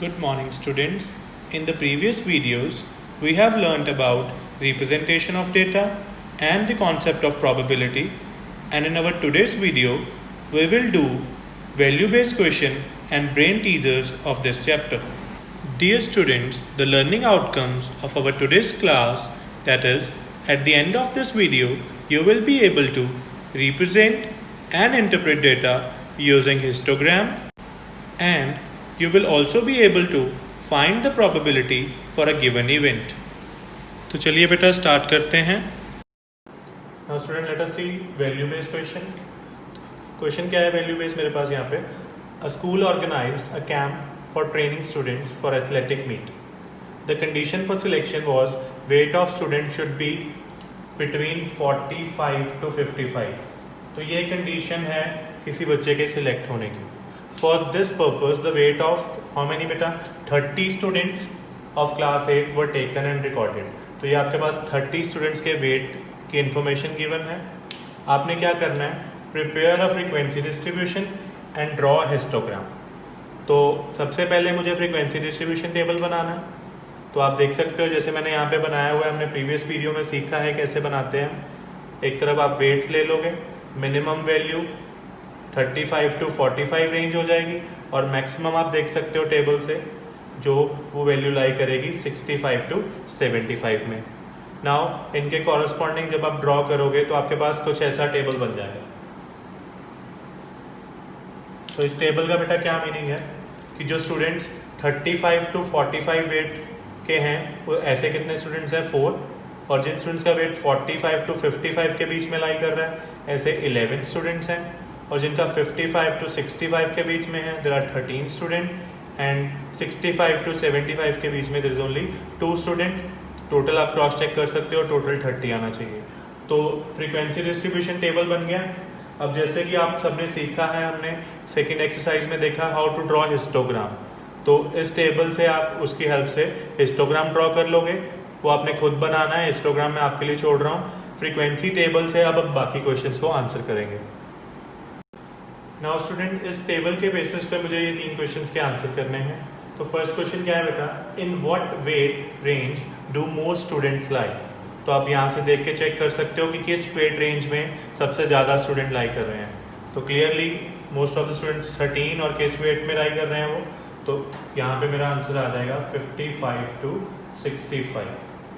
Good morning, students. In the previous videos, we have learnt about representation of data and the concept of probability. And in our today's video, we will do value-based question and brain teasers of this chapter. Dear students, the learning outcomes of our today's class, that is, at the end of this video, you will be able to represent and interpret data using histogram, and you will also be able to find the probability for a given event. तो चलिए बेटा start करते हैं. Now student, let us see value based question. Question क्या है value based मेरे पास यहाँ पे. A school organized a camp for training students for athletic meet. The condition for selection was weight of student should be between 45 to 55. तो ये condition है किसी बच्चे के सिलेक्ट होने की. For this purpose, the weight of how many बेटा 30 students of class 8 were taken and recorded. तो ये आपके पास 30 स्टूडेंट्स के वेट की इंफॉर्मेशन गिवन है. आपने क्या करना है, prepare a frequency distribution and draw histogram. तो सबसे पहले मुझे फ्रीक्वेंसी डिस्ट्रीब्यूशन टेबल बनाना है. तो आप देख सकते हो जैसे मैंने यहाँ पे बनाया हुआ है, हमने प्रीवियस वीडियो में सीखा है कैसे बनाते हैं. एक तरफ आप वेट्स ले लोगे, मिनिमम वैल्यू 35 टू 45 रेंज हो जाएगी और मैक्सिमम आप देख सकते हो टेबल से जो वो वैल्यू लाई करेगी 65 टू 75 में. नाउ इनके कॉरस्पॉन्डिंग जब आप ड्रॉ करोगे तो आपके पास कुछ ऐसा टेबल बन जाएगा. तो इस टेबल का बेटा क्या मीनिंग है कि जो स्टूडेंट्स 35 टू 45 वेट के हैं वो ऐसे कितने स्टूडेंट्स हैं 4, और जिन स्टूडेंट्स का वेट 45 टू 55 के बीच में लाई कर रहा है ऐसे 11 स्टूडेंट्स हैं, और जिनका 55 टू 65 के बीच में है there are 13 student, and 65 to 75 के बीच में there is only 2 student. Total आप क्रॉस चेक कर सकते हो, टोटल 30 आना चाहिए. तो फ्रीक्वेंसी डिस्ट्रीब्यूशन टेबल बन गया. अब जैसे कि आप सबने सीखा है, हमने सेकेंड एक्सरसाइज में देखा हाउ टू ड्रॉ हिस्टोग्राम. तो इस टेबल से आप उसकी हेल्प से हिस्टोग्राम ड्रॉ कर लोगे. वो आपने खुद बनाना है, हिस्टोग्राम मैं आपके लिए छोड़ रहा हूँ. फ्रीक्वेंसी टेबल से अब बाकी क्वेश्चंस को आंसर करेंगे. नाउ स्टूडेंट, इस टेबल के बेसिस पे मुझे ये 3 क्वेश्चंस के आंसर करने हैं. तो फर्स्ट क्वेश्चन क्या है बेटा, in what weight range do more students lie. तो आप यहाँ से देख के चेक कर सकते हो कि किस वेट रेंज में सबसे ज़्यादा स्टूडेंट लाई कर रहे हैं. तो clearly most of the students 13 और किस वेट में लाई कर रहे हैं वो. तो यहाँ पे मेरा आंसर आ जाएगा 55 टू 65.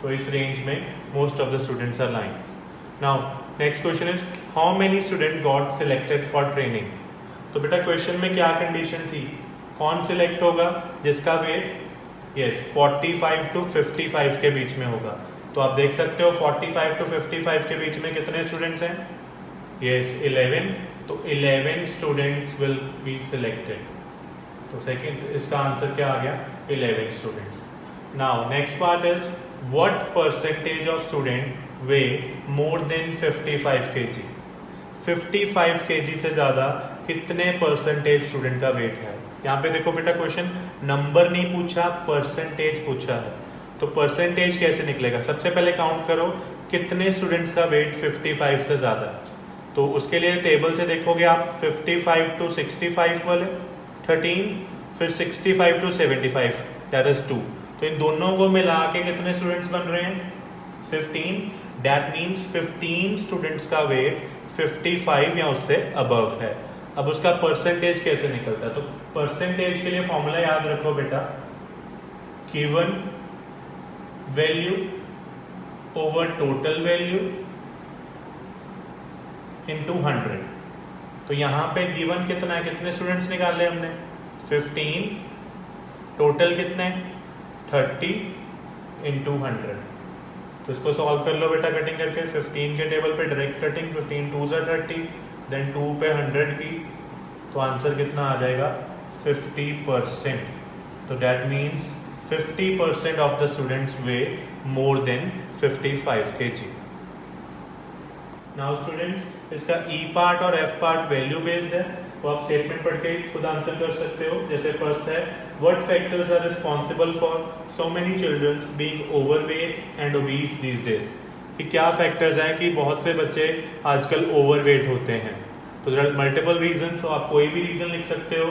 तो इस रेंज में most of the students are lying. Now next question is how many student got selected for training. तो बेटा क्वेश्चन में क्या कंडीशन थी, कौन सिलेक्ट होगा जिसका वेट 45 टू 55 के बीच में होगा. तो आप देख सकते हो 45 टू 55 के बीच में कितने स्टूडेंट्स हैं, 11. तो 11 स्टूडेंट्स विल बी सिलेक्टेड. तो सेकंड इसका आंसर क्या आ गया, 11 students. Now next part is what percentage of student way more than 55 kg. 55 kg से ज़्यादा कितने परसेंटेज स्टूडेंट का वेट है. यहाँ पे देखो बेटा क्वेश्चन नंबर नहीं पूछा, परसेंटेज पूछा है. तो परसेंटेज कैसे निकलेगा, सबसे पहले काउंट करो कितने स्टूडेंट्स का वेट 55 से ज़्यादा है. तो उसके लिए टेबल से देखोगे आप 55 टू 65 वाले 13, फिर 65 टू 75 दैट इज 2. तो इन दोनों को मिला के कितने स्टूडेंट्स बन रहे हैं 15. दैट मीन्स 15 स्टूडेंट्स का वेट 55 या उससे अबव है. अब उसका परसेंटेज कैसे निकलता है, तो परसेंटेज के लिए फॉर्मूला याद रखो बेटा, given value over total value into 100. तो यहाँ पे गिवन कितना है, कितने स्टूडेंट्स निकाले हमने 15, टोटल कितने 30 इंटू 100. तो इसको सॉल्व कर लो बेटा कटिंग करके. 15 के टेबल पे डायरेक्ट कटिंग, 15 2 ज़ा 30, देन 2 पे 100 की. तो आंसर कितना आ जाएगा 50%. तो that means 50% of the students way more than 55 kg. Now students इसका ई पार्ट और एफ पार्ट वैल्यू बेस्ड है. तो आप स्टेटमेंट पढ़ के खुद आंसर कर सकते हो. जैसे फर्स्ट है what factors are responsible for so many childrens being overweight and obese these days. कि क्या फैक्टर्स हैं कि बहुत से बच्चे आजकल ओवरवेट होते हैं. तो देयर आर मल्टीपल रीजंस. आप कोई भी रीजन लिख सकते हो,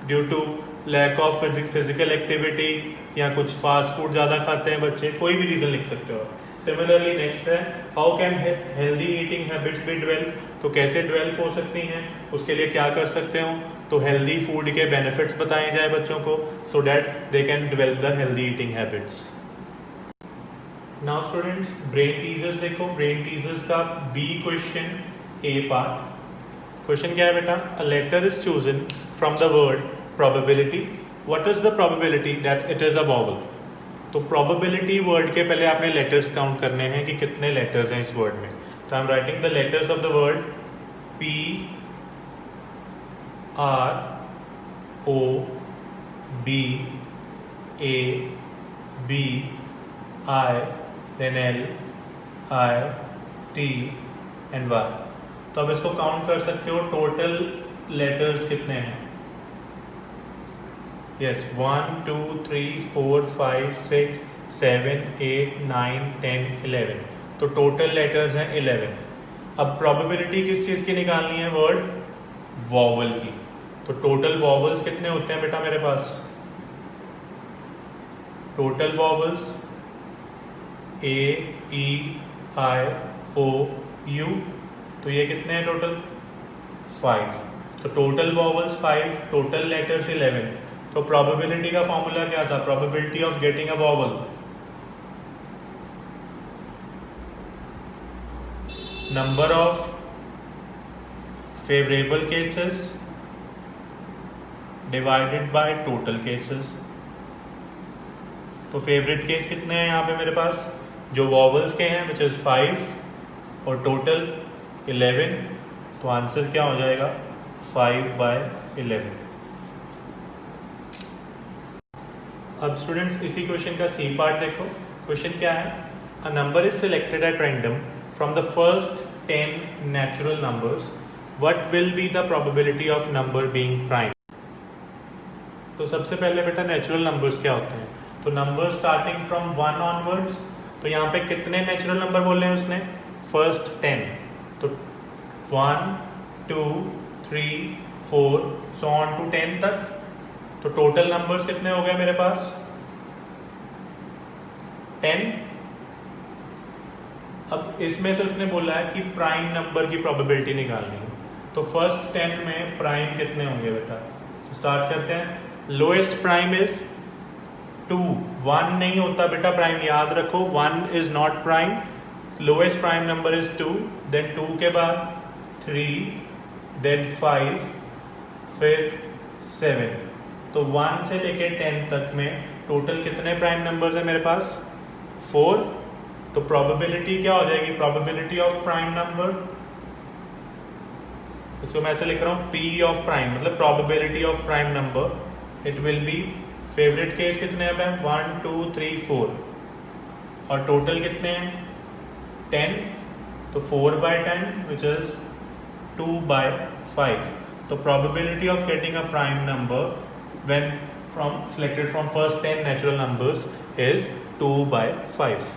due to lack of physical activity या कुछ फास्ट फूड ज़्यादा खाते हैं बच्चे, कोई भी रीज़न लिख सकते हो। सिमिलरली नेक्स्ट है how can healthy eating habits be develop, तो कैसे डेवलप हो सकती हैं, उसके लिए क्या कर सकते हो, तो हेल्दी फूड के बेनिफिट्स बताए जाए बच्चों को so that they can develop the healthy eating habits. Now students brain teasers देखो, ब्रेन टीजर्स का B question A part. Question क्या है बेटा, a letter is chosen from the word probability, what is the probability that it is a vowel. तो probability word के पहले आपने letters count करने हैं कि कितने लेटर्स हैं इस वर्ड में। तो I am writing the letters of the word P R O B A B I then L I T and Y. तो अब इसको काउंट कर सकते हो, टोटल लेटर्स कितने हैं। यस 1 2 3 4 5 6 7 8 9 10 11, तो टोटल लेटर्स हैं 11। अब प्रोबेबिलिटी किस चीज़ की निकालनी है, वर्ड वॉवल की। तो टोटल वॉवल्स कितने होते हैं बेटा मेरे पास, total vowels A E I O U, तो ये कितने हैं टोटल 5। तो टोटल वॉवल्स 5, टोटल लेटर्स 11। तो प्रोबेबिलिटी का फॉर्मूला क्या था, probability of getting a vowel, number of favourable cases divided by total cases. तो फेवरेट केस कितने हैं यहाँ पे मेरे पास, जो वॉवल्स के हैं विच इज 5 और टोटल 11, तो आंसर क्या हो जाएगा 5/11। अब स्टूडेंट्स इसी क्वेश्चन का सी पार्ट देखो। क्वेश्चन क्या है, a number is selected at random from the first 10 natural numbers, what will be the probability of number being prime. तो सबसे पहले बेटा नेचुरल नंबर्स क्या होते हैं, तो नंबर स्टार्टिंग फ्रॉम 1 ऑनवर्ड्स। तो यहाँ पे कितने नेचुरल नंबर बोले हैं उसने, फर्स्ट 10, तो 1 2 3 4 सो ऑन टू 10 तक। तो टोटल नंबर्स कितने हो गए मेरे पास 10। अब इसमें से उसने बोला है कि प्राइम नंबर की प्रोबेबिलिटी निकालनी है, तो फर्स्ट 10 में प्राइम कितने होंगे बेटा। तो स्टार्ट करते हैं, लोएस्ट प्राइम इज 2, 1 नहीं होता बेटा प्राइम, याद रखो 1 is not prime. Lowest prime number is 2, then 2 के बाद 3, देन 5, फिर 7। तो 1 से लेके 10 तक में टोटल कितने प्राइम नंबर्स हैं मेरे पास 4। तो प्रोबेबिलिटी क्या हो जाएगी, प्रोबेबिलिटी ऑफ प्राइम नंबर, इसको मैं ऐसे लिख रहा हूँ P ऑफ प्राइम, मतलब probability of prime number, it will be, favourite case कितने हैं 1 2 3 4 और टोटल कितने हैं 10, तो 4/10 विच इज 2/5। तो probability of getting a prime number when selected from first 10 natural numbers is 2/5।